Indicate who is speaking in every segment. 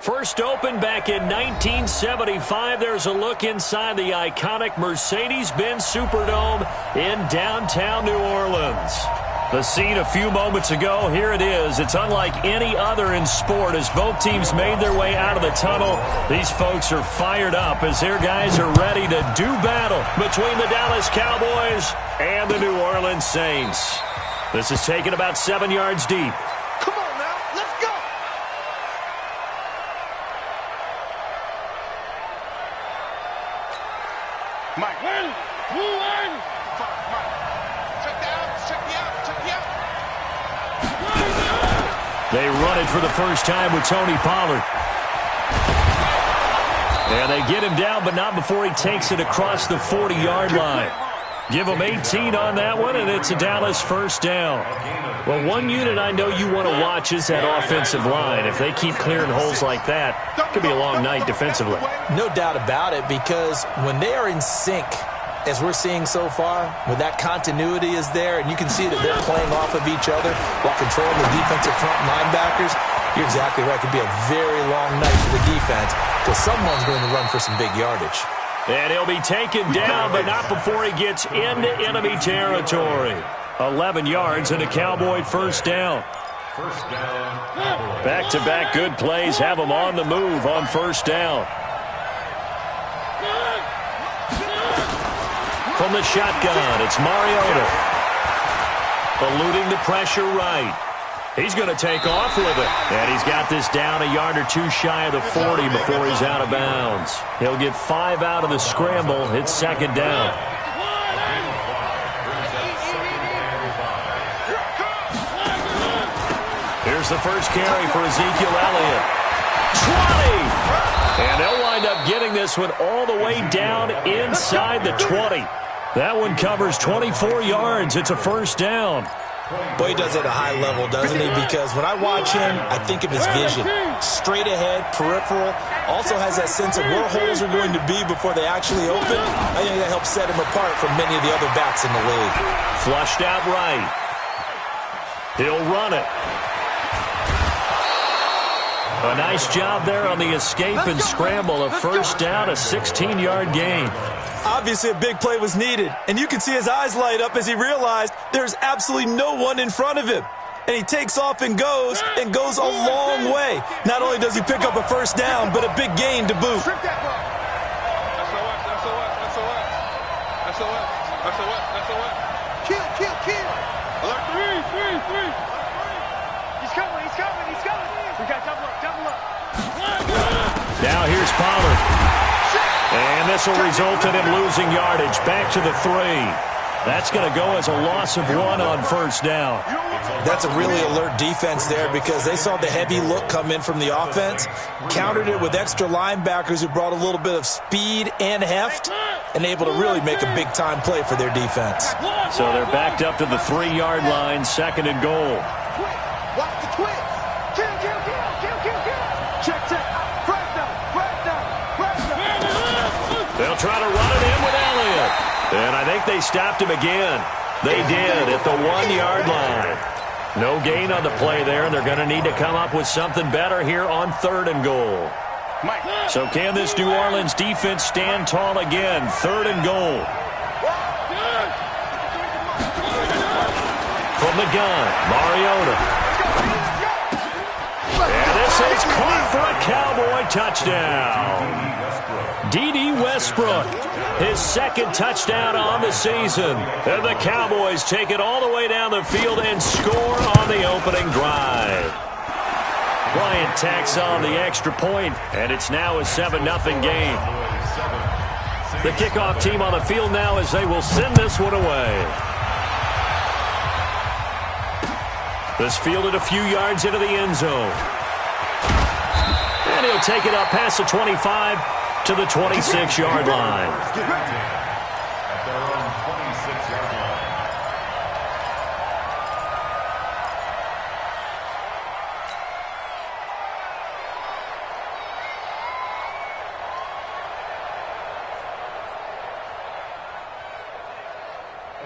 Speaker 1: First opened back in 1975. There's a look inside the iconic Mercedes-Benz Superdome in downtown New Orleans. The scene a few moments ago, here it is. It's unlike any other in sport as both teams made their way out of the tunnel. These folks are fired up as their guys are ready to do battle between the Dallas Cowboys and the New Orleans Saints. This is taken about 7 yards deep.
Speaker 2: Come on now, let's go! Mike, move in! Mike, check the out.
Speaker 1: They run it for the first time with Tony Pollard. And they get him down, but not before he takes it across the 40-yard line. Give him 18 on that one, and it's a Dallas first down. Well, one unit I know you want to watch is that offensive line. If they keep clearing holes like that, it could be a long night defensively.
Speaker 3: No doubt about it, because when they are in sync, as we're seeing so far, when that continuity is there, and you can see that they're playing off of each other while controlling the defensive front linebackers, you're exactly right. It could be a very long night for the defense because someone's going to run for some big yardage.
Speaker 1: And he'll be taken down, but not before he gets into enemy territory. 11 yards and a Cowboy first down. Back-to-back good plays have them on the move on first down. From the shotgun, it's Mariota. Eluding the pressure right. He's going to take off with it. And he's got this down a yard or two shy of the 40 before he's out of bounds. He'll get 5 out of the scramble. It's second down. Here's the first carry for Ezekiel Elliott. 20! And they'll wind up getting this one all the way down inside the 20. That one covers 24 yards. It's a first down.
Speaker 3: Boy, he does it at a high level, doesn't he? Because when I watch him, I think of his vision. Straight ahead, peripheral. Also has that sense of where holes are going to be before they actually open. I think that helps set him apart from many of the other backs in the league.
Speaker 1: Flushed out right. He'll run it. A nice job there on the escape and scramble. A first down, a 16-yard gain.
Speaker 3: Obviously, a big play was needed, and you can see his eyes light up as he realized there's absolutely no one in front of him. And he takes off and goes a long way. Not only does he pick up a first down, but a big gain to boot.
Speaker 2: Kill. Alert. Three. He's coming. We got double up.
Speaker 1: Now here's Pollard. And this will result in him losing yardage. Back to the 3. That's going to go as a loss of 1 on first down.
Speaker 3: That's a really alert defense there because they saw the heavy look come in from the offense, countered it with extra linebackers who brought a little bit of speed and heft, and able to really make a big-time play for their defense.
Speaker 1: So they're backed up to the 3-yard line, second and goal.
Speaker 2: Watch the twist. Kill. Check.
Speaker 1: They'll try to run it in with Elliott. And I think they stopped him again. They did at the 1-yard line. No gain on the play there, and they're going to need to come up with something better here on third and goal. So can this New Orleans defense stand tall again? Third and goal. From the gun, Mariota. And this is caught for a Cowboy touchdown. D.D. Westbrook, his second touchdown on the season. And the Cowboys take it all the way down the field and score on the opening drive. Bryant tacks on the extra point, and it's now a 7-0 game. The kickoff team on the field now as they will send this one away. This fielded a few yards into the end zone. And he'll take it up past the 25 to the 26-yard line.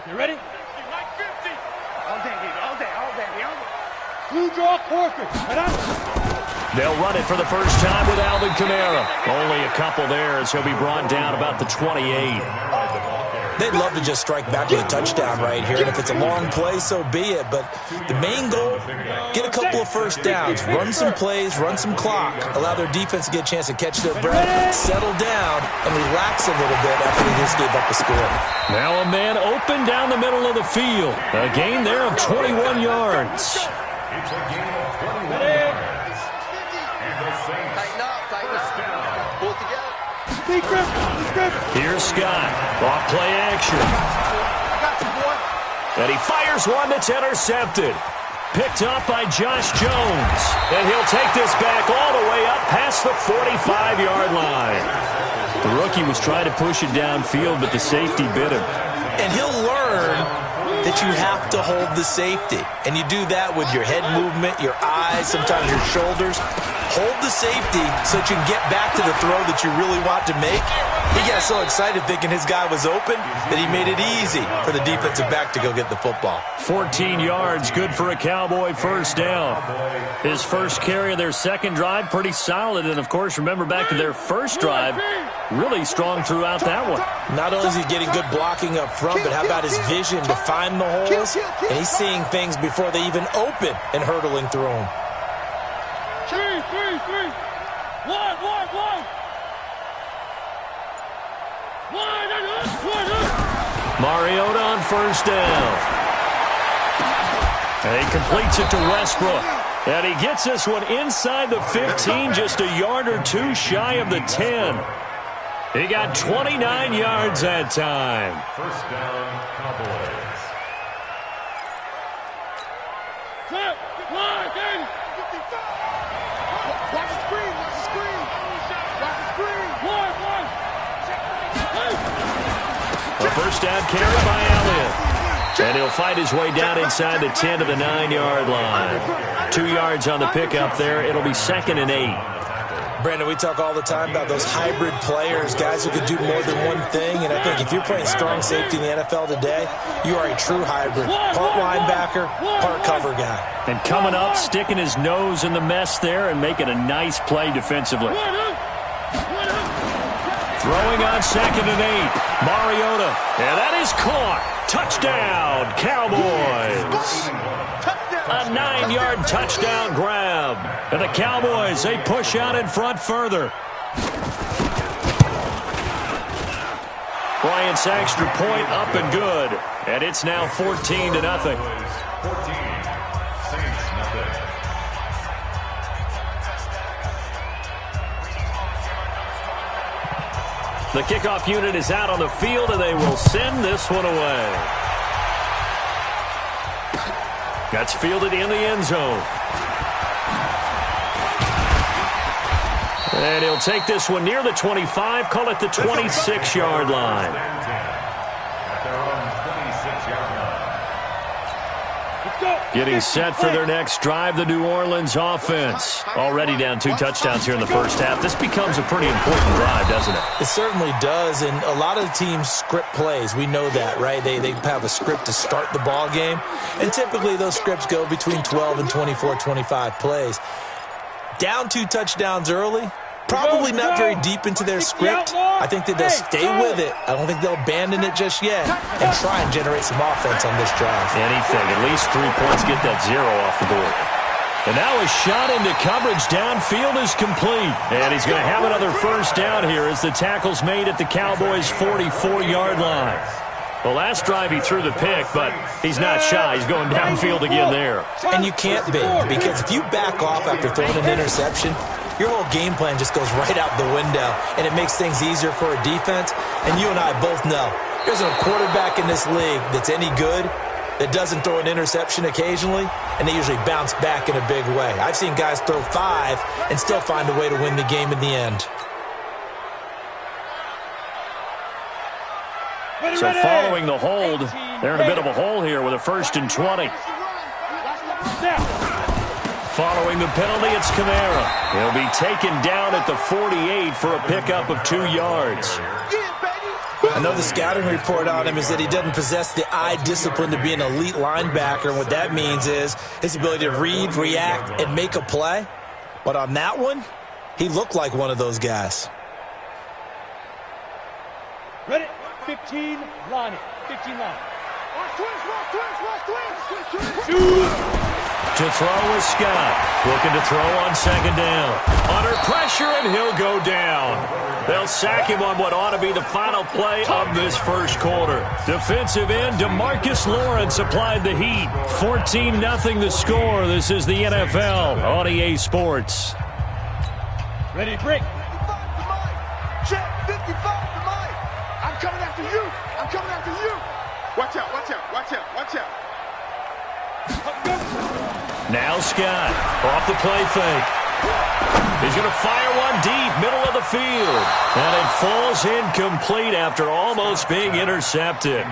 Speaker 2: You ready? Like 50. All day. Blue draw, perfect.
Speaker 1: They'll run it for the first time with Alvin Kamara. Only a couple there as he'll be brought down about the 28.
Speaker 3: They'd love to just strike back with a touchdown right here, and if it's a long play, so be it. But the main goal, get a couple of first downs, run some plays, run some clock, allow their defense to get a chance to catch their breath, settle down, and relax a little bit after they just gave up a score.
Speaker 1: Now a man open down the middle of the field. A gain there of 21 yards. Here's Scott. Off play action. And he fires one that's intercepted. Picked up by Josh Jones. And he'll take this back all the way up past the 45-yard line. The rookie was trying to push it downfield, but the safety bit him.
Speaker 3: And he'll learn that you have to hold the safety. And you do that with your head movement, your eyes, sometimes your shoulders. Hold the safety so that you can get back to the throw that you really want to make. He got so excited thinking his guy was open that he made it easy for the defensive back to go get the football.
Speaker 1: 14 yards, good for a Cowboy first down. His first carry of their second drive, pretty solid. And, of course, remember back to their first drive, really strong throughout that one.
Speaker 3: Not only is he getting good blocking up front, but how about his vision to find the holes? And he's seeing things before they even open and hurdling through them.
Speaker 1: Mariota on first down. And he completes it to Westbrook. And he gets this one inside the 15, just a yard or two shy of the 10. He got 29 yards that time.
Speaker 4: First down, Cowboys.
Speaker 2: Watch the screen, watch the screen. Watch the screen.
Speaker 1: A first down carry by Elliott. And he'll fight his way down inside the 10 to the 9-yard line. 2 yards on the pickup there. It'll be 2nd and 8.
Speaker 3: Brandon, we talk all the time about those hybrid players, guys who can do more than one thing. And I think if you're playing strong safety in the NFL today, you are a true hybrid. Part linebacker, part cover guy.
Speaker 1: And coming up, sticking his nose in the mess there and making a nice play defensively. Throwing on 2nd and 8. Mariota. And that is caught. Touchdown, Cowboys. A 9-yard touchdown grab. And the Cowboys, they push out in front further. Bryant's extra point up and good. And it's now 14-0.
Speaker 4: 14. Saints, nothing.
Speaker 1: The kickoff unit is out on the field, and they will send this one away. That's fielded in the end zone. And he'll take this one near the 25, call it the 26-yard line.
Speaker 4: At their own 26-yard line.
Speaker 1: Getting set for their next drive, the New Orleans offense. Already down 2 touchdowns here in the first half. This becomes a pretty important drive, doesn't it?
Speaker 3: It certainly does, and a lot of the teams script plays. We know that, right? They have a script to start the ball game, and typically those scripts go between 12 and 24, 25 plays. Down 2 touchdowns early, probably not very deep into their script. I think that they'll stay with it. I don't think they'll abandon it just yet and try and generate some offense on this drive.
Speaker 1: Anything. At least 3 points, get that 0 off the board. And now a shot into coverage downfield is complete. And he's going to have another first down here as the tackle's made at the Cowboys' 44-yard line. Well, last drive he threw the pick, but he's not shy. He's going downfield again there.
Speaker 3: And you can't be, because if you back off after throwing an interception, your whole game plan just goes right out the window, and it makes things easier for a defense. And you and I both know there's a quarterback in this league that's any good that doesn't throw an interception occasionally, and they usually bounce back in a big way. I've seen guys throw 5 and still find a way to win the game in the end.
Speaker 1: So following the hold, they're in a bit of a hole here with a 1st and 20. Following the penalty, it's Kamara. He'll be taken down at the 48 for a pickup of 2 yards.
Speaker 3: I know the scouting report on him is that he doesn't possess the eye discipline to be an elite linebacker. And what that means is his ability to read, react, and make a play. But on that one, he looked like one of those guys.
Speaker 2: Ready? 15, line it. 15 line. Watch twins.
Speaker 1: To throw is Scott. Looking to throw on second down. Under pressure, and he'll go down. They'll sack him on what ought to be the final play of this first quarter. Defensive end DeMarcus Lawrence applied the heat. 14-0 the score. This is the NFL on EA Sports.
Speaker 2: Ready, break.
Speaker 5: 55 to Mike. Check, 55 to Mike. I'm coming after you. I'm coming after you. Watch out, watch out, watch out, watch out.
Speaker 1: Now Scott off the play fake. He's going to fire one deep, middle of the field. And it falls incomplete after almost being intercepted.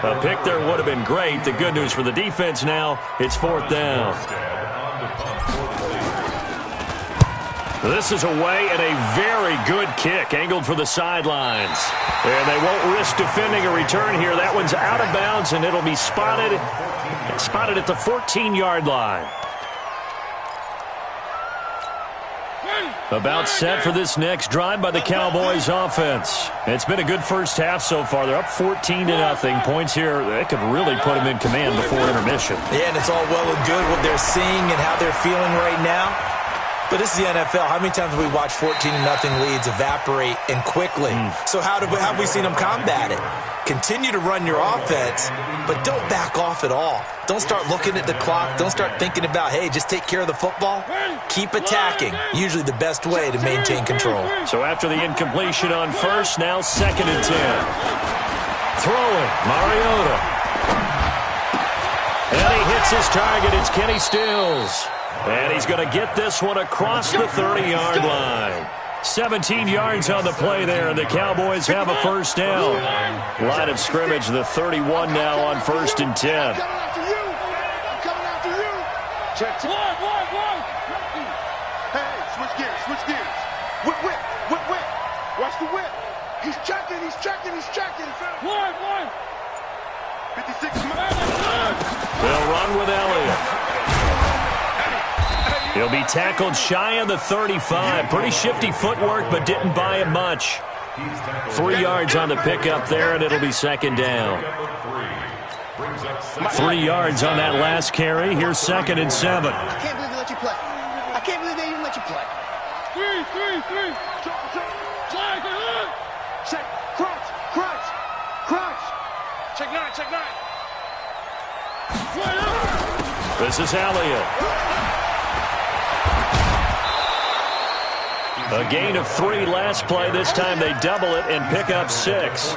Speaker 1: A pick there would have been great. The good news for the defense now, it's fourth down. This is away and a very good kick, angled for the sidelines. And they won't risk defending a return here. That one's out of bounds, and it'll be spotted at the 14-yard line. About set for this next drive by the Cowboys offense. It's been a good first half so far. They're up 14-0. Points here, that could really put them in command before intermission.
Speaker 3: Yeah, and it's all well and good what they're seeing and how they're feeling right now. But this is the NFL. How many times have we watched 14-0 leads evaporate and quickly? So how have we seen them combat it? Continue to run your offense, but don't back off at all. Don't start looking at the clock. Don't start thinking about, hey, just take care of the football. Keep attacking. Usually the best way to maintain control.
Speaker 1: So after the incompletion on first, now 2nd and 10. Throwing, Mariota. And he hits his target. It's Kenny Stills. And he's going to get this one across the 30-yard line. 17 yards on the play there, and the Cowboys have a first down. Line of scrimmage, the 31 now on 1st and 10.
Speaker 5: I'm coming after you. Check. Hey, switch gears. Whip. Watch the whip. He's checking. 56.
Speaker 1: They'll run with Elliott. He'll be tackled shy of the 35. Pretty shifty footwork, but didn't buy him much. 3 yards on the pickup there, and it'll be 2nd down. 3 yards on that last carry. Here's 2nd and 7.
Speaker 5: I can't believe they let you play. I can't believe they even let you play. 3. Check. Crunch. Check 9.
Speaker 1: This is Elliott. A gain of 3 last play. This time they double it and pick up 6.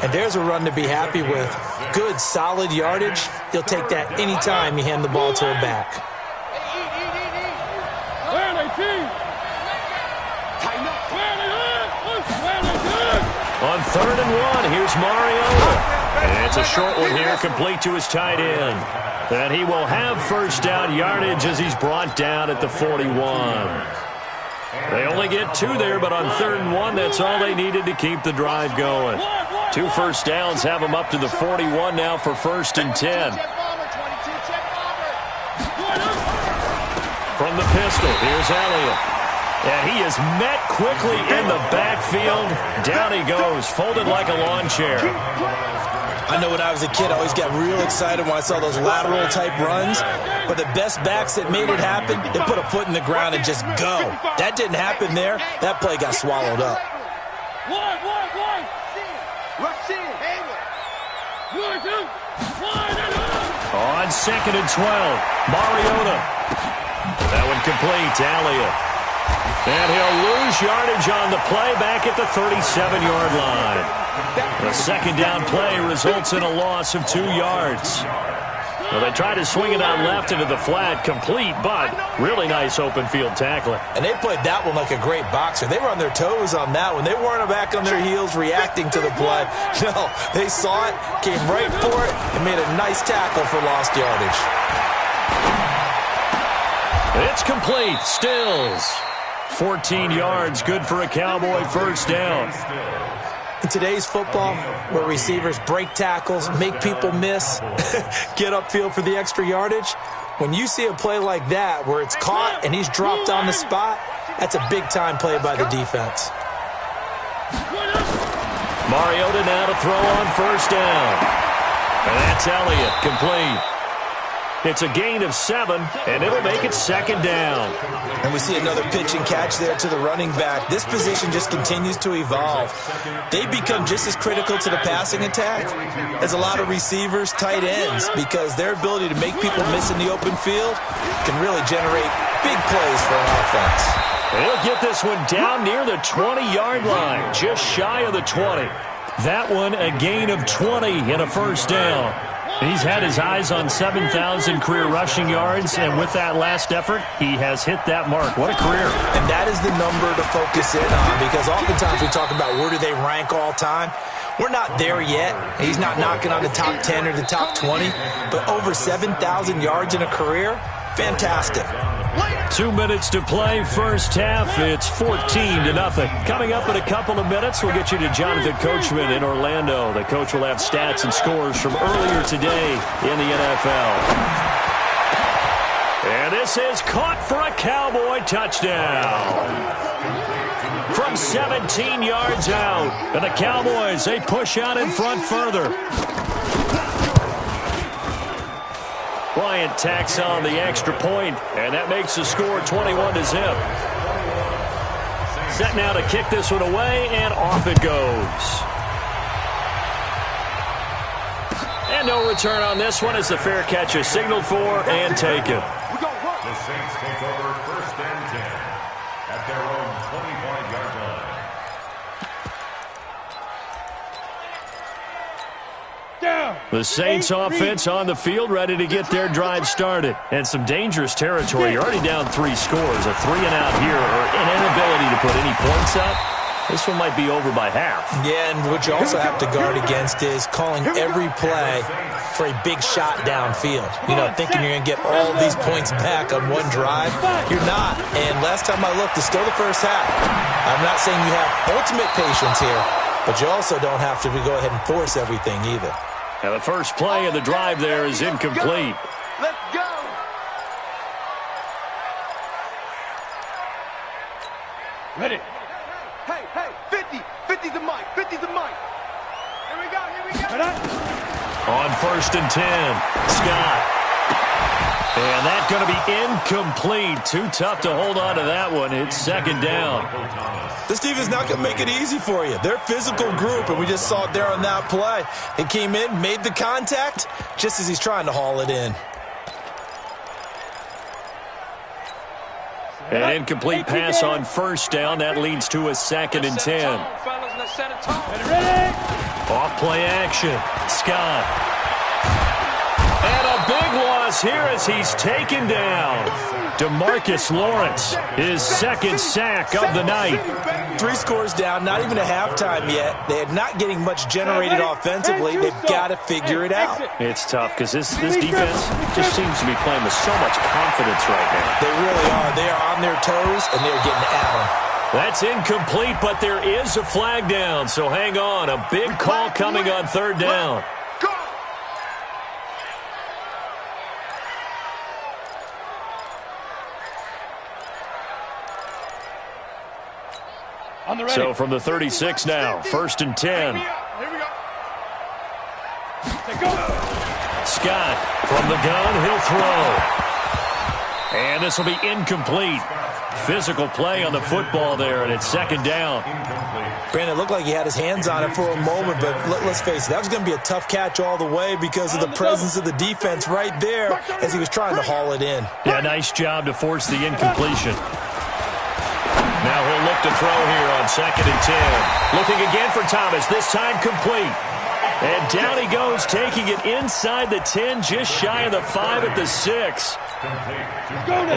Speaker 3: And there's a run to be happy with. Good, solid yardage. He'll take that any time you hand the ball to a back.
Speaker 1: On 3rd and 1, here's Mariota. And it's a short one here, complete to his tight end. And he will have first down yardage as he's brought down at the 41. They only get 2 there, but on 3rd and 1, that's all they needed to keep the drive going. 2 first downs have them up to the 41 now for 1st and 10. From the pistol, here's Elliott. And he is met quickly in the backfield. Down he goes, folded like a lawn chair.
Speaker 3: I know when I was a kid, I always got real excited when I saw those lateral-type runs. But the best backs that made it happen, they put a foot in the ground and just go. That didn't happen there. That play got swallowed up.
Speaker 1: On 2nd and 12, Mariota. That one complete to Elliott. And he'll lose yardage on the play back at the 37-yard line. The 2nd down play results in a loss of 2 yards. Well, they tried to swing it out left into the flat, complete, but really nice open field tackling.
Speaker 3: And they played that one like a great boxer. They were on their toes on that one. They weren't back on their heels reacting to the play. No, they saw it, came right for it, and made a nice tackle for lost yardage.
Speaker 1: It's complete. Stills. 14 yards, good for a Cowboy first down.
Speaker 3: In today's football, where receivers break tackles, make people miss, get upfield for the extra yardage, When you see a play like that where it's caught and he's dropped on the spot, that's a big-time play by the defense.
Speaker 1: Mariota now to throw on first down. And that's Elliott, complete. It's a gain of 7, and it'll make it second down.
Speaker 3: And we see another pitch and catch there to the running back. This position just continues to evolve. They become just as critical to the passing attack as a lot of receivers, tight ends, because their ability to make people miss in the open field can really generate big plays for an offense.
Speaker 1: He'll get this one down near the 20-yard line, just shy of the 20. That one a gain of 20 and a first down. He's had his eyes on 7,000 career rushing yards, and with that last effort, he has hit that mark. What a career.
Speaker 3: And that is the number to focus in on, because oftentimes we talk about where do they rank all time. We're not there yet. He's not knocking on the top 10 or the top 20, but over 7,000 yards in a career, fantastic.
Speaker 1: 2 minutes to play, first half. It's 14-0. Coming up in a couple of minutes, we'll get you to Jonathan Coachman in Orlando. The coach will have stats and scores from earlier today in the NFL. And this is caught for a Cowboy touchdown. From 17 yards out. And the Cowboys, they push out in front further. Bryant tacks on the extra point, and that makes the score 21-0. Set now to kick this one away, and off it goes. And no return on this one as the fair catch is signaled for and taken.
Speaker 4: The Saints take over first and 10 at their own 25-yard line.
Speaker 1: The Saints offense on the field, ready to get their drive started. And some dangerous territory. You're already down 3 scores. A 3-and-out here, or an inability to put any points up. This one might be over by half. Yeah, and what you also have to guard against is calling every play for a big shot downfield. You know, thinking you're going to get all these points back on one drive. You're not. And last time I looked, it's still the first half. I'm not saying you have ultimate patience here, but you also don't have to go ahead and force everything either. Now the first play of the drive there is incomplete.
Speaker 5: Let's go.
Speaker 2: Ready.
Speaker 5: Hey, 50. 50's the mic. 50's the mic. Here we go.
Speaker 1: On first and 10, Scott. And that's going to be incomplete. Too tough to hold on to that one. It's second down.
Speaker 3: This defense is not going to make it easy for you. They're a physical group, and we just saw it there on that play. It came in, made the contact, just as he's trying to haul it in.
Speaker 1: An incomplete pass on first down. That leads to a second and 10. Off play action. Scott. And a big loss here as he's taken down. DeMarcus Lawrence, his second sack of the night.
Speaker 3: 3 scores down, not even a halftime yet. They're not getting much generated offensively. They've got to figure it out.
Speaker 1: It's tough because this defense just seems to be playing with so much confidence right now.
Speaker 3: They really are. They are on their toes, and they're getting at them.
Speaker 1: That's incomplete, but there is a flag down, so hang on. A big call coming on third down. So from the 36 now, first and 10.
Speaker 5: Here we go.
Speaker 1: Scott from the gun, he'll throw. And this will be incomplete. Physical play on the football there, and it's second down.
Speaker 3: Brandon, it looked like he had his hands on it for a moment, but let's face it, that was going to be a tough catch all the way because of the presence of the defense right there as he was trying to haul it in.
Speaker 1: Yeah, nice job to force the incompletion. Now he'll look to throw here on second and 10. Looking again for Thomas, this time complete. And down he goes, taking it inside the 10, just shy of the 5 at the 6.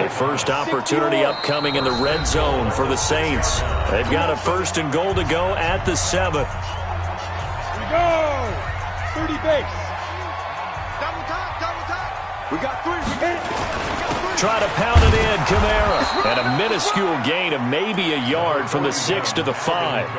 Speaker 1: A first opportunity upcoming in the red zone for the Saints. They've got a first and goal to go at the 7th.
Speaker 2: Here we go. 30 base.
Speaker 5: Double time. We got 3.
Speaker 1: Try to pound it in, Kamara. And a minuscule gain of maybe a yard from the 6 to the 5.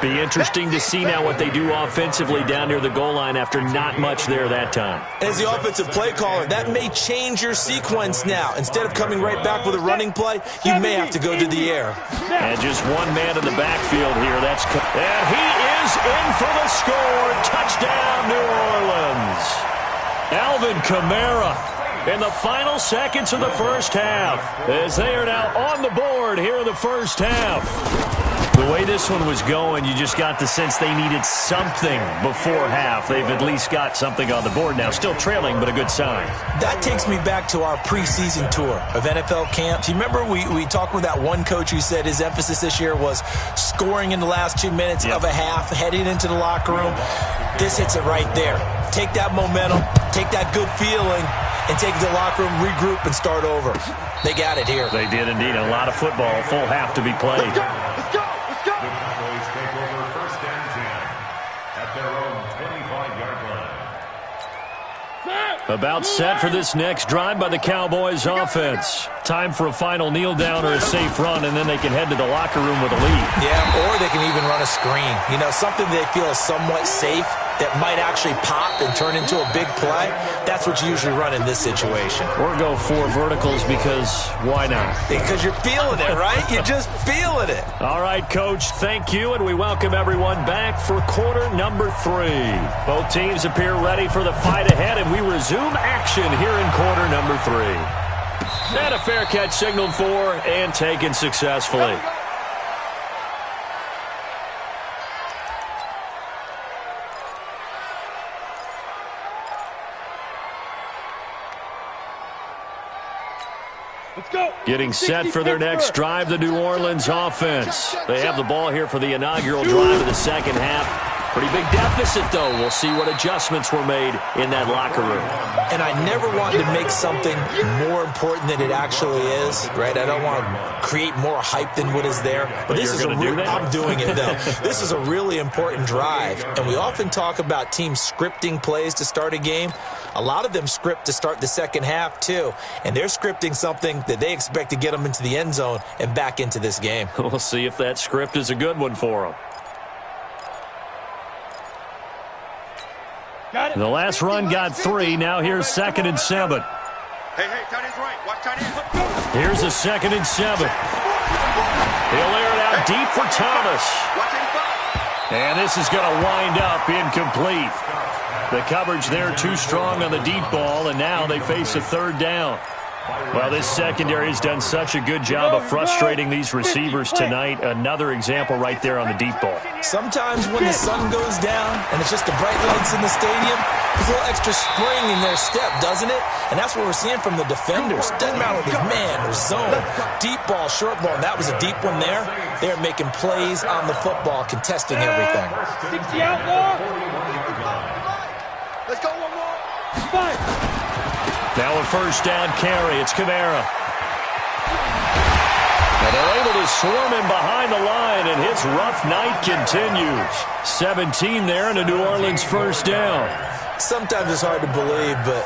Speaker 1: Be interesting to see now what they do offensively down near the goal line after not much there that time.
Speaker 3: As the offensive play caller, that may change your sequence now. Instead of coming right back with a running play, you may have to go to the air.
Speaker 1: And just one man in the backfield here. And he is in for the score. Touchdown, New Orleans. Alvin Kamara in the final seconds of the first half, as they are now on the board here in the first half. The way this one was going, you just got the sense they needed something before half. They've at least got something on the board now. Still trailing, but a good sign.
Speaker 3: That takes me back to our preseason tour of NFL camps. You remember we talked with that one coach who said his emphasis this year was scoring in the last 2 minutes of a half, heading into the locker room. This hits it right there. Take that momentum, take that good feeling, and take it to the locker room, regroup, and start over. They got it here.
Speaker 1: They did indeed. A lot of football, full half to be played.
Speaker 5: Let's go! Let's go! Let's go!
Speaker 4: The Cowboys take over first and 10 at their own 25-yard line.
Speaker 1: About set for this next drive by the Cowboys offense. Time for a final kneel down or a safe run, and then they can head to the locker room with a lead.
Speaker 3: Yeah, or they can even run a screen. You know, something they feel is somewhat safe that might actually pop and turn into a big play. That's what you usually run in this situation.
Speaker 1: Or go 4 verticals because why not?
Speaker 3: Because you're feeling it, right? You're just feeling it.
Speaker 1: All right, Coach, thank you, and we welcome everyone back for quarter number 3. Both teams appear ready for the fight ahead, and we resume action here in quarter number 3. And a fair catch signaled for and taken successfully.
Speaker 2: Let's go.
Speaker 1: Getting set for their next drive, the New Orleans offense. They have the ball here for the inaugural drive of the second half. Pretty big deficit, though. We'll see what adjustments were made in that locker room.
Speaker 3: And I never wanted to make something more important than it actually is, right? I don't want to create more hype than what is there. But this is I'm doing it, though. This is a really important drive. And we often talk about teams scripting plays to start a game. A lot of them script to start the second half, too. And they're scripting something that they expect to get them into the end zone and back into this game.
Speaker 1: We'll see if that script is a good one for them. The last run got 3. Now here's 2nd and 7.
Speaker 5: Hey, tight end's right. Watch tight end.
Speaker 1: Here's a 2nd and 7. He'll air it out deep for Thomas.
Speaker 5: Watch 85.
Speaker 1: And this is going to wind up incomplete. The coverage there too strong on the deep ball, and now they face a 3rd down. Well, this secondary has done such a good job of frustrating these receivers tonight. Another example right there on the deep ball.
Speaker 3: Sometimes when the sun goes down and it's just the bright lights in the stadium, there's a little extra spring in their step, doesn't it? And that's what we're seeing from the defenders. Doesn't matter if it's man or zone, deep ball, short ball. And that was a deep one there. They're making plays on the football, contesting everything.
Speaker 2: 60 outlaw.
Speaker 5: Let's go one more.
Speaker 2: 5.
Speaker 1: Now a first down carry. It's Kamara. And they're able to swarm him behind the line, and his rough night continues. 17 there and a New Orleans first down.
Speaker 3: Sometimes it's hard to believe, but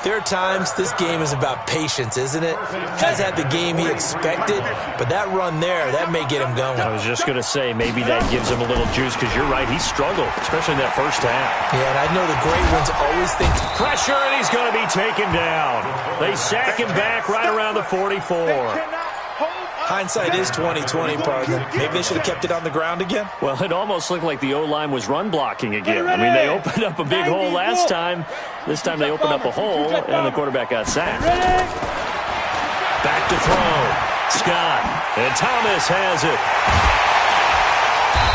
Speaker 3: there are times this game is about patience, isn't it? Has had the game he expected, but that run there, that may get him going.
Speaker 1: I was just going to say, maybe that gives him a little juice, because you're right, he struggled, especially in that first half.
Speaker 3: Yeah, and I know the great ones always think...
Speaker 1: Pressure, and he's going to be taken down. They sack him back right around the 44.
Speaker 3: Hindsight is 20/20, partner. Maybe they should have kept it on the ground again.
Speaker 1: Well, it almost looked like the O-line was run blocking again. I mean, they opened up a big hole last time. This time they opened up a hole, and the quarterback got sacked. Back to throw. Scott. And Thomas has it.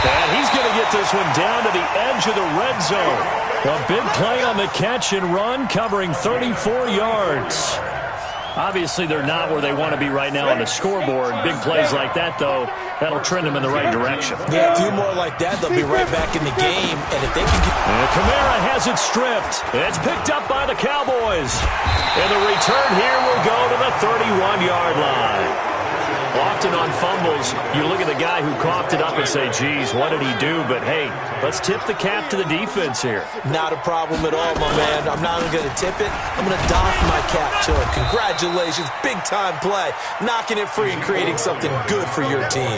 Speaker 1: And he's going to get this one down to the edge of the red zone. A big play on the catch and run, covering 34 yards. Obviously, they're not where they want to be right now on the scoreboard. Big plays like that, though, that'll trend them in the right direction.
Speaker 3: Yeah, a few more like that, they'll be right back in the game. And if they can get...
Speaker 1: And Kamara has it stripped. It's picked up by the Cowboys. And the return here will go to the 31-yard line. Often on fumbles, you look at the guy who coughed it up and say, geez, what did he do? But, hey, let's tip the cap to the defense here.
Speaker 3: Not a problem at all, my man. I'm not even going to tip it. I'm going to doff my cap to him. Congratulations. Big-time play. Knocking it free and creating something good for your team.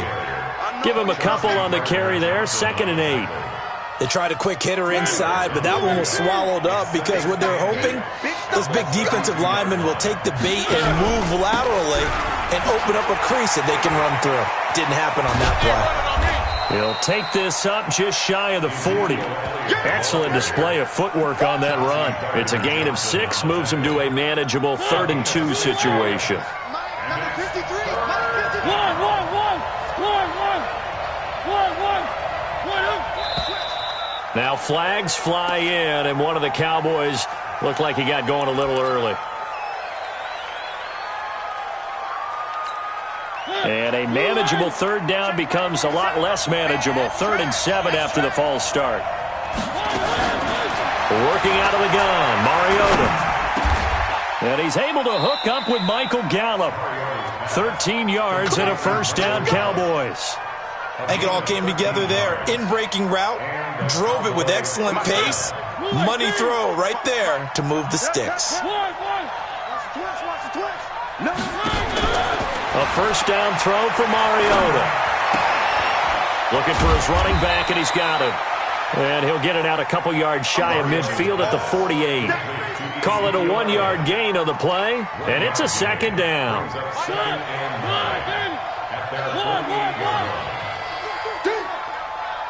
Speaker 1: Give him a couple on the carry there, 2nd and 8.
Speaker 3: They tried a quick hitter inside, but that one was swallowed up because what they're hoping, those big defensive linemen will take the bait and move laterally and open up a crease that they can run through. Didn't happen on that play.
Speaker 1: He'll take this up just shy of the 40. Excellent display of footwork on that run. It's a gain of 6, moves him to a manageable 3rd and 2 situation. Now flags fly in, and one of the Cowboys looked like he got going a little early. And a manageable 3rd down becomes a lot less manageable. 3rd and 7 after the false start. Working out of the gun, Mariota. And he's able to hook up with Michael Gallup. 13 yards and a 1st down, Cowboys.
Speaker 3: I think it all came together there. In-breaking route, drove it with excellent pace. Money throw right there to move the sticks.
Speaker 1: A 1st down throw for Mariota. Looking for his running back, and he's got him. And he'll get it out a couple yards shy of midfield at the 48. Call it a 1-yard gain on the play, and it's a 2nd down.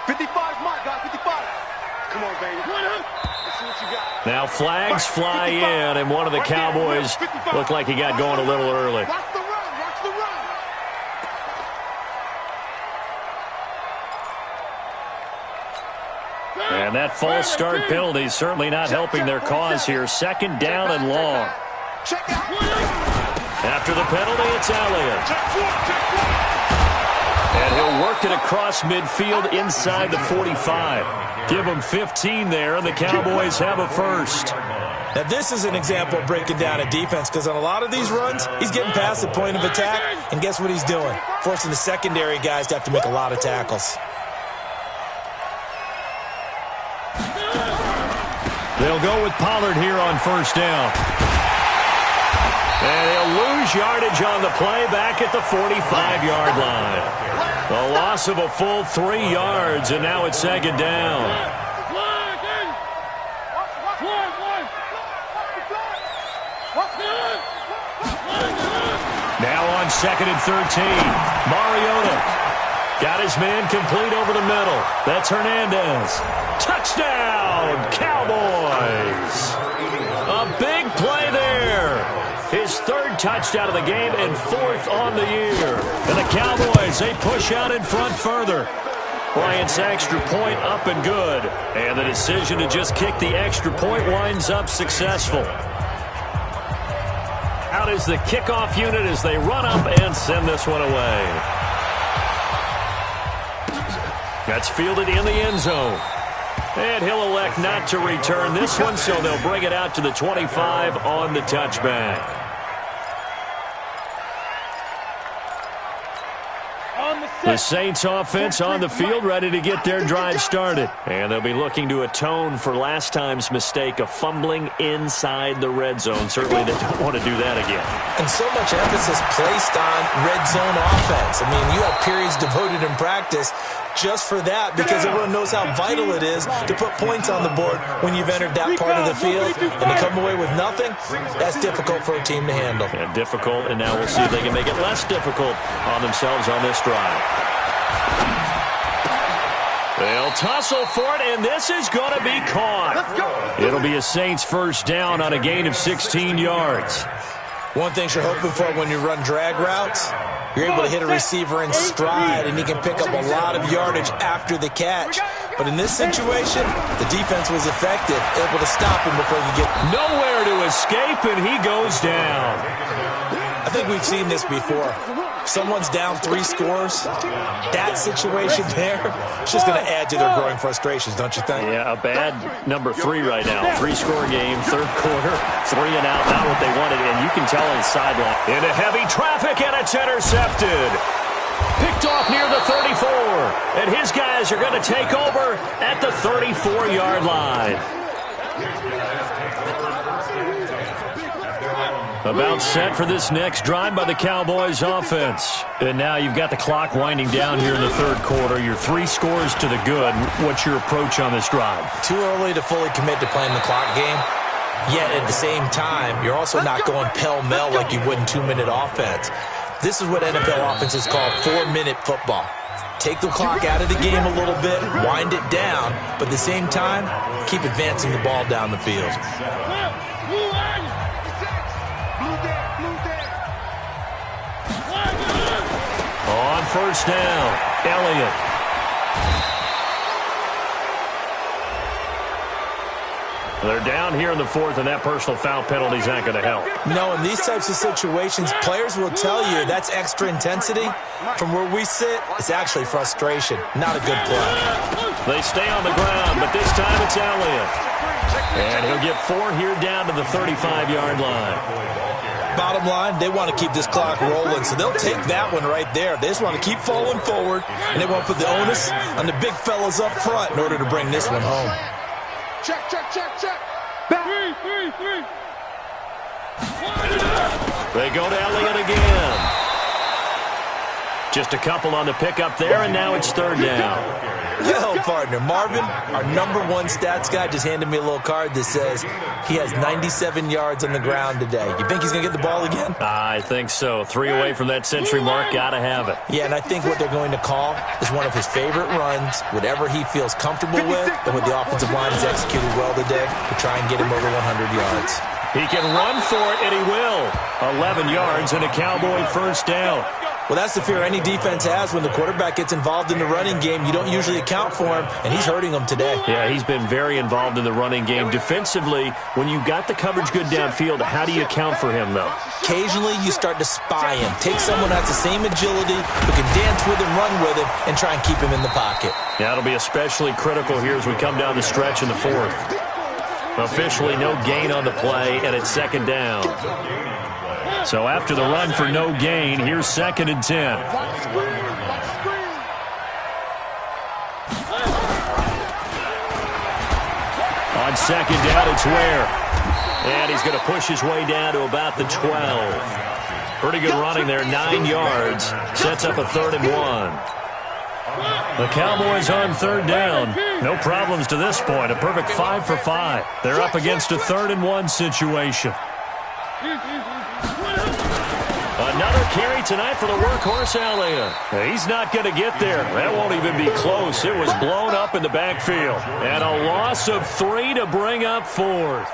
Speaker 5: 55's mine, guys, 55. Come on, baby. Let's see what you got.
Speaker 1: Now flags fly in, and one of the Cowboys looked like he got going a little early.
Speaker 5: Watch the run, watch the run.
Speaker 1: And that false start penalty is certainly not helping their cause here. 2nd down and long.
Speaker 5: Check out.
Speaker 1: After the penalty, it's Elliott. And he'll work it across midfield inside the 45. Give him 15 there, and the Cowboys have a 1st.
Speaker 3: Now, this is an example of breaking down a defense because on a lot of these runs, he's getting past the point of attack, and guess what he's doing? Forcing the secondary guys to have to make a lot of tackles.
Speaker 1: They'll go with Pollard here on 1st down. And he'll lose yardage on the play back at the 45-yard line. A loss of a full 3 yards, and now it's 2nd down. Now on 2nd and 13. Mariota got his man complete over the middle. That's Hernandez. Touchdown, Cowboys. A big play there. His 3rd touchdown of the game and 4th on the year. And the Cowboys, they push out in front further. Bryant's extra point up and good. And the decision to just kick the extra point winds up successful. Out is the kickoff unit as they run up and send this one away. That's fielded in the end zone. And he'll elect not to return this one, so they'll bring it out to the 25 on the touchback. The Saints offense on the field, ready to get their drive started. And they'll be looking to atone for last time's mistake of fumbling inside the red zone. Certainly they don't want to do that again.
Speaker 3: And so much emphasis placed on red zone offense. I mean, you have periods devoted in practice just for that because everyone knows how vital it is to put points on the board when you've entered that part of the field. And to come away with nothing, that's difficult for a team to handle.
Speaker 1: Yeah, difficult, and now we'll see if they can make it less difficult on themselves on this drive. They'll tussle for it, and this is going to be caught. It'll be a Saints 1st down on a gain of 16 yards.
Speaker 3: One thing you're hoping for when you run drag routes, you're able to hit a receiver in stride, and he can pick up a lot of yardage after the catch. But in this situation, the defense was effective, able to stop him before he get
Speaker 1: nowhere to escape, and he goes down.
Speaker 3: I think we've seen this before. Someone's down 3 scores. That situation there, it's just going to add to their growing frustrations, don't you think?
Speaker 1: Yeah, a bad number 3 right now. 3-score game, 3rd quarter, 3 and out, not what they wanted, and you can tell on the sideline. Into heavy traffic, and it's intercepted. Picked off near the 34, and his guys are going to take over at the 34-yard line. About set for this next drive by the Cowboys offense. And now you've got the clock winding down here in the third quarter. Your 3 scores to the good. What's your approach on this drive?
Speaker 3: Too early to fully commit to playing the clock game. Yet at the same time, you're also not going pell-mell like you would in 2-minute offense. This is what NFL offenses call 4-minute football. Take the clock out of the game a little bit, wind it down, but at the same time, keep advancing the ball down the field.
Speaker 1: On first down, Elliott. They're down here in the fourth, and that personal foul penalty is not going to help.
Speaker 3: No, in these types of situations, players will tell you that's extra intensity. From where we sit, it's actually frustration. Not a good play.
Speaker 1: They stay on the ground, but this time it's Elliott. And he'll get 4 here down to the 35-yard line.
Speaker 3: Bottom line, they want to keep this clock rolling, so they'll take that one right there. They just want to keep falling forward, and they want to put the onus on the big fellas up front in order to bring this one home.
Speaker 5: Check, check, check, check.
Speaker 2: Three.
Speaker 1: They go to Elliott again. Just a couple on the pickup there, and now it's third down.
Speaker 3: Yo, partner, Marvin, our #1 stats guy, just handed me a little card that says he has 97 yards on the ground today. You think he's going to get the ball again?
Speaker 1: I think so. 3 away from that century mark. Got to have it.
Speaker 3: Yeah, and I think what they're going to call is one of his favorite runs, whatever he feels comfortable with, and what the offensive line has executed well today to try and get him over 100 yards.
Speaker 1: He can run for it, and he will. 11 yards and a Cowboy first down.
Speaker 3: Well, that's the fear any defense has when the quarterback gets involved in the running game. You don't usually account for him, and he's hurting them today.
Speaker 1: Yeah, he's been very involved in the running game. Defensively, when you got the coverage good downfield, how do you account for him, though?
Speaker 3: Occasionally, you start to spy him. Take someone who has the same agility, who can dance with him, run with him, and try and keep him in the pocket.
Speaker 1: Yeah, it'll be especially critical here as we come down the stretch in the fourth. Officially no gain on the play, and it's second down. So after the run for no gain, here's 2nd and 10. On second down, it's Ware. And he's going to push his way down to about the 12. Pretty good running there, 9 yards. Sets up a 3rd and 1. The Cowboys on third down. No problems to this point. A perfect 5 for 5. They're up against a 3rd and 1 situation. Another carry tonight for the workhorse Elliott. He's not going to get there. That won't even be close. It was blown up in the backfield. And a loss of 3 to bring up 4th.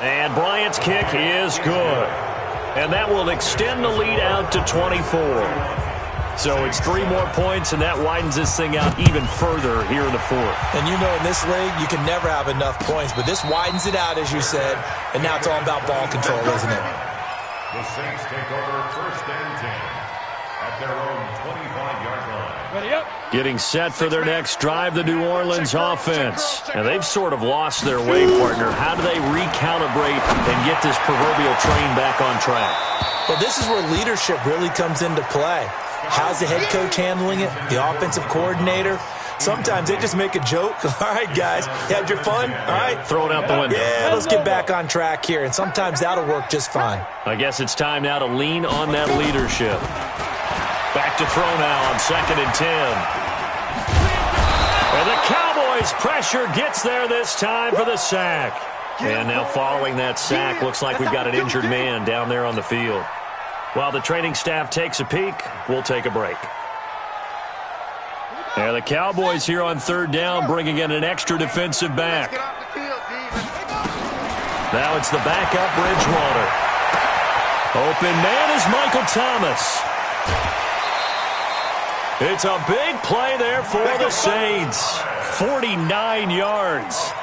Speaker 1: And Bryant's kick is good. And that will extend the lead out to 24. So it's 3 more points, and that widens this thing out even further here in the fourth.
Speaker 3: And you know in this league, you can never have enough points, but this widens it out, as you said, and now it's all about ball control, isn't it?
Speaker 4: The Saints take over 1st and 10 at their own 25-yard line.
Speaker 2: Ready up.
Speaker 1: Getting set for their next drive, the New Orleans offense. And they've sort of lost their way, partner. How do they recalibrate and get this proverbial train back on track?
Speaker 3: Well, this is where leadership really comes into play. How's the head coach handling it? The offensive coordinator? Sometimes they just make a joke. All right, guys, you had your fun? All right.
Speaker 1: Throw it out the window.
Speaker 3: Yeah, let's get back on track here. And sometimes that'll work just fine.
Speaker 1: I guess it's time now to lean on that leadership. Back to throw now on 2nd and 10. And the Cowboys pressure gets there this time for the sack. And now following that sack, looks like we've got an injured man down there on the field. While the training staff takes a peek, we'll take a break. And the Cowboys here on third down, bringing in an extra defensive back. Now it's the backup Bridgewater. Open man is Michael Thomas. It's a big play there for the Saints. 49 yards.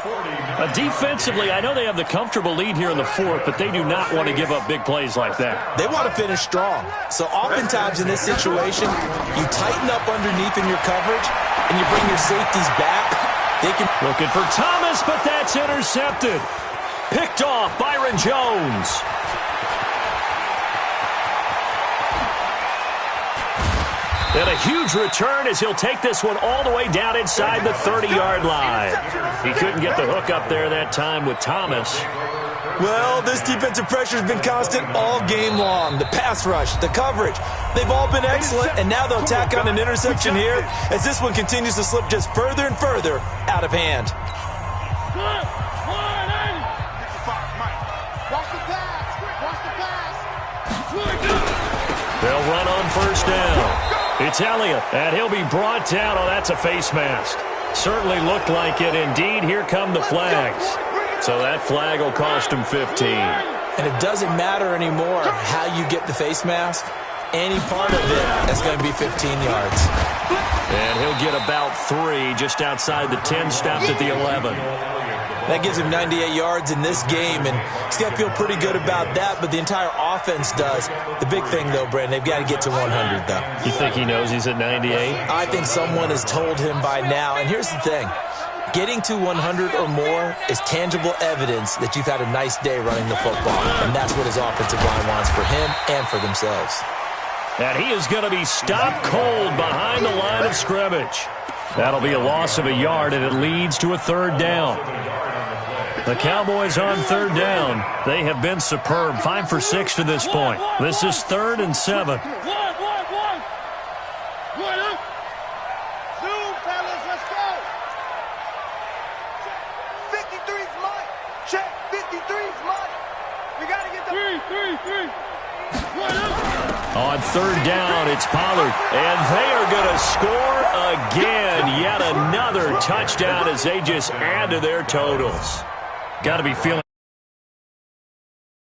Speaker 1: Defensively, I know they have the comfortable lead here in the fourth, but they do not want to give up big plays like that.
Speaker 3: They want to finish strong. So oftentimes in this situation, you tighten up underneath in your coverage, and you bring your safeties back. They can
Speaker 1: looking for Thomas, but that's intercepted. Picked off Byron Jones. And a huge return as he'll take this one all the way down inside the 30-yard line. He couldn't get the hook up there that time with Thomas.
Speaker 3: Well, this defensive pressure has been constant all game long. The pass rush, the coverage, they've all been excellent, and now they'll tack on an interception here as this one continues to slip just further and further out of hand.
Speaker 1: They'll run on first down. It's Elliott, and he'll be brought down. Oh, that's a face mask. Certainly looked like it. Indeed, here come the flags. So that flag will cost him 15.
Speaker 3: And it doesn't matter anymore how you get the face mask. Any part of it is going to be 15 yards.
Speaker 1: And he'll get about 3 just outside the 10, stopped at the 11.
Speaker 3: That gives him 98 yards in this game, and he's got to feel pretty good about that, but the entire offense does. The big thing, though, Brandon, they've got to get to 100, though.
Speaker 1: You think he knows he's at 98?
Speaker 3: I think someone has told him by now, and here's the thing. Getting to 100 or more is tangible evidence that you've had a nice day running the football, and that's what his offensive line wants for him and for themselves.
Speaker 1: And he is going to be stopped cold behind the line of scrimmage. That'll be a loss of a yard, and it leads to a third down. The Cowboys on third down. They have been superb. 5 for 6 to this point. This is 3rd and 7.
Speaker 5: Zoom, fellas, let's go. 53's mine. Check, 53's mine. We got to get the... Three.
Speaker 1: On third down, it's Pollard. And they are going to score again. Yet another touchdown as they just add to their totals. Got to be feeling